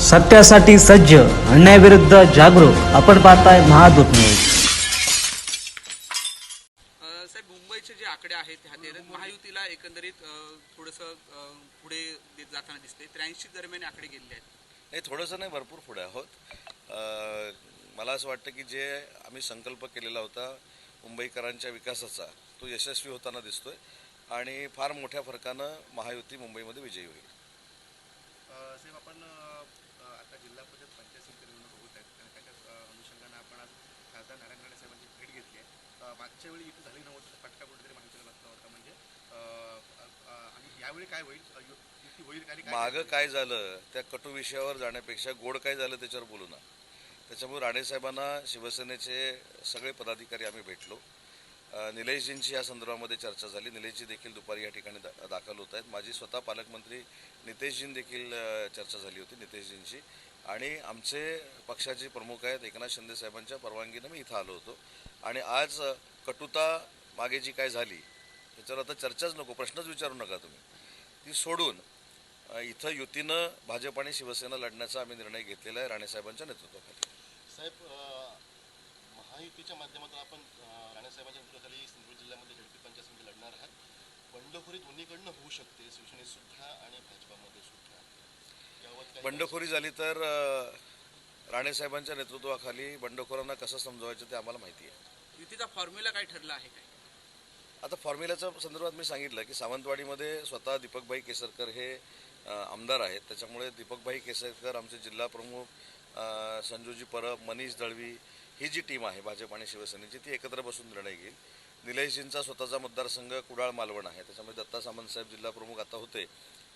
सत्यासाठी सज्ज, अन्यायाविरुद्ध जागरूक. आपण पाहताय महादूत न्यूज. साहेब, मुंबईचे जे आकडे आहेत ते हाती येतात. महायुतीला एकंदरीत थोडंसं पुढे जाताना दिसते. 83 दरम्यान आकडे गेलेले आहेत. नाही, थोडंसं नाही, भरपूर पुढे आहोत. मला असं वाटतं की जे आम्ही संकल्प केलेला होता मुंबईकरांच्या विकासाचा, तो यशस्वी होताना दिसतोय आणि फार मोठ्या फरकानं महायुती मुंबईमध्ये विजयी होईल. साहेब, आपण आता जिल्हा परिषद पंचायत समिती निवडणूक होत आहेत आणि त्याच्या अनुषंगानं आपण आज खासदार नारायण राणे साहेबांची भेट घेतली आहे. मागच्या वेळी युती झाली नव्हती, फटका कुठेतरी महायुतीला बसला होता. म्हणजे आणि यावेळी काय होईल, युती होईल का? मागं काय झालं त्या कटू विषयावर जाण्यापेक्षा गोड काय झालं त्याच्यावर बोलू ना. त्याच्यामुळे राणेसाहेबांना शिवसेनेचे सगळे पदाधिकारी आम्ही भेटलो. निलेशजींची या संदर्भामध्ये चर्चा झाली. निलेशजी देखील दुपारी या ठिकाणी दाखल होत आहेत. माझी स्वतः पालकमंत्री नितेशजीं देखील चर्चा झाली होती नितेशजींची. आणि आमचे पक्षाचे प्रमुख आहेत एकनाथ शिंदे साहेबांच्या परवानगीनं मी इथं आलो होतो. आणि आज कटुता मागे जी काय झाली त्याच्यावर आता चर्चाच नको, प्रश्नच विचारू नका तुम्ही. ती सोडून इथं युतीनं भाजप आणि शिवसेना लढण्याचा आम्ही निर्णय घेतलेला आहे राणेसाहेबांच्या नेतृत्वाखाली. साहेब, महायुतीच्या माध्यमातून आपण राणेसाहेबांच्या नेतृत्वाखाली सिंधुदुर्ग जिल्ह्यामध्ये झडपी पंचायत समिती लढणार आहात. बंडखोरी दोन्हीकडनं होऊ शकते, शिवसेनेत सुद्धा आणि भाजपामध्ये सुद्धा. बंडखोरी झाली तर राणेसाहेबांच्या नेतृत्वाखाली बंडखोरांना कसं समजवायचं ते आम्हाला माहिती आहे. युतीचा फॉर्म्युला काय ठरला आहे काय? आता फॉर्म्युल्याच्या संदर्भात मी सांगितलं की सावंतवाडीमध्ये स्वतः दीपकभाई केसरकर हे आमदार आहेत. त्याच्यामुळे दीपकभाई केसरकर, आमचे जिल्हा प्रमुख संजूजी परब, मनीष दळवी, ही जी टीम आहे भाजप आणि शिवसेनेची, ती एकत्र बसून निर्णय घेईल. निलेशजींचा स्वतःचा मतदारसंघ कुडाळ मालवण आहे. त्याच्यामुळे दत्ता सामंत साहेब जिल्हा प्रमुख आता होते,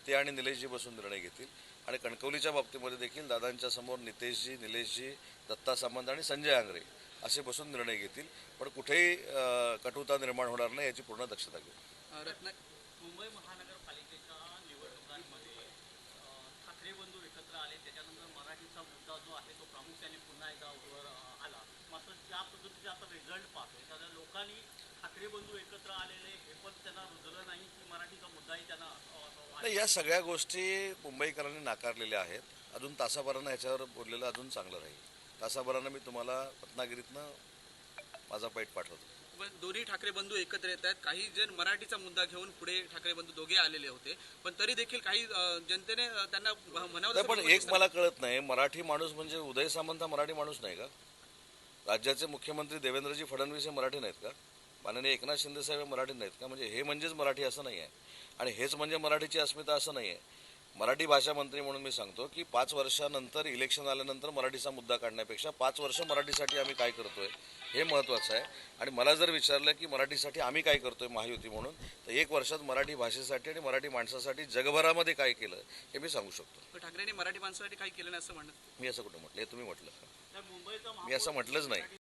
ते आणि निलेशजी बसून निर्णय घेतील. आणि कणकवलीच्या बाबतीमध्ये देखील दादांच्या समोर नितेशजी, निलेशजी, दत्ता सामंत आणि संजय आंग्रे असे बसून निर्णय घेतील. पण कुठेही कटुता निर्माण होणार नाही याची पूर्ण दक्षता घेऊ. मुंबई महानगरपालिकेच्या निवडणुकांमध्ये ठाकरे बंधू एकत्र आले, त्याच्यानंतर मराठीचा मुद्दा जो आहे तो प्रामुख्याने पुन्हा एकदा वर आला. मात्र ज्या पद्धतीचे आता रिझल्ट पाहतोय त्याच्या लोकांनी ठाकरे बंधू एकत्र आलेले हे पण त्यांना रुजलं नाही की मराठीचा मुद्दाही त्यांना नाही, या सगळ्या गोष्टी मुंबईकरांनी नाकारलेल्या आहेत. अजून तासाभरानं याच्यावर बोललेलं अजून चांगलं राहील. तासाभरानं मी तुम्हाला रत्नागिरीतनं माझा बाईट पाठवतो. दोन्ही ठाकरे बंधू एकत्र येत आहेत. काही जण मराठीचा मुद्दा घेऊन पुढे ठाकरे बंधू दोघे आलेले होते, पण तरी देखील काही जनतेने त्यांना म्हणावं. पण एक मला कळत नाही, मराठी माणूस म्हणजे उदय सामंत हा मराठी माणूस नाही का? राज्याचे मुख्यमंत्री देवेंद्रजी फडणवीस हे मराठी नाहीत का? माननीय एकनाथ शिंदे साहेब हे मराठी नाहीत का? म्हणजे हे म्हणजेच मराठी असं नाही आहे आणि हेच म्हणजे मराठीची अस्मिता असं नाही आहे. मराठी भाषा मंत्री म्हणून मी सांगतो की 5 वर्षानंतर इलेक्शन आल्यानंतर मराठीचा मुद्दा काढण्यापेक्षा 5 वर्ष मराठीसाठी आम्ही काय करतोय हे महत्त्वाचं आहे. आणि मला जर विचारलं की मराठीसाठी आम्ही काय करतोय महायुती म्हणून, तर 1 वर्षात मराठी भाषेसाठी आणि मराठी माणसासाठी जगभरामध्ये काय केलं हे मी सांगू शकतो. ठाकरेंनी मराठी माणसासाठी काही केलं नाही असं म्हणत मी असं कुठं म्हटलं? हे तुम्ही म्हटलं, मुंबईचा मी असं म्हटलंच नाही.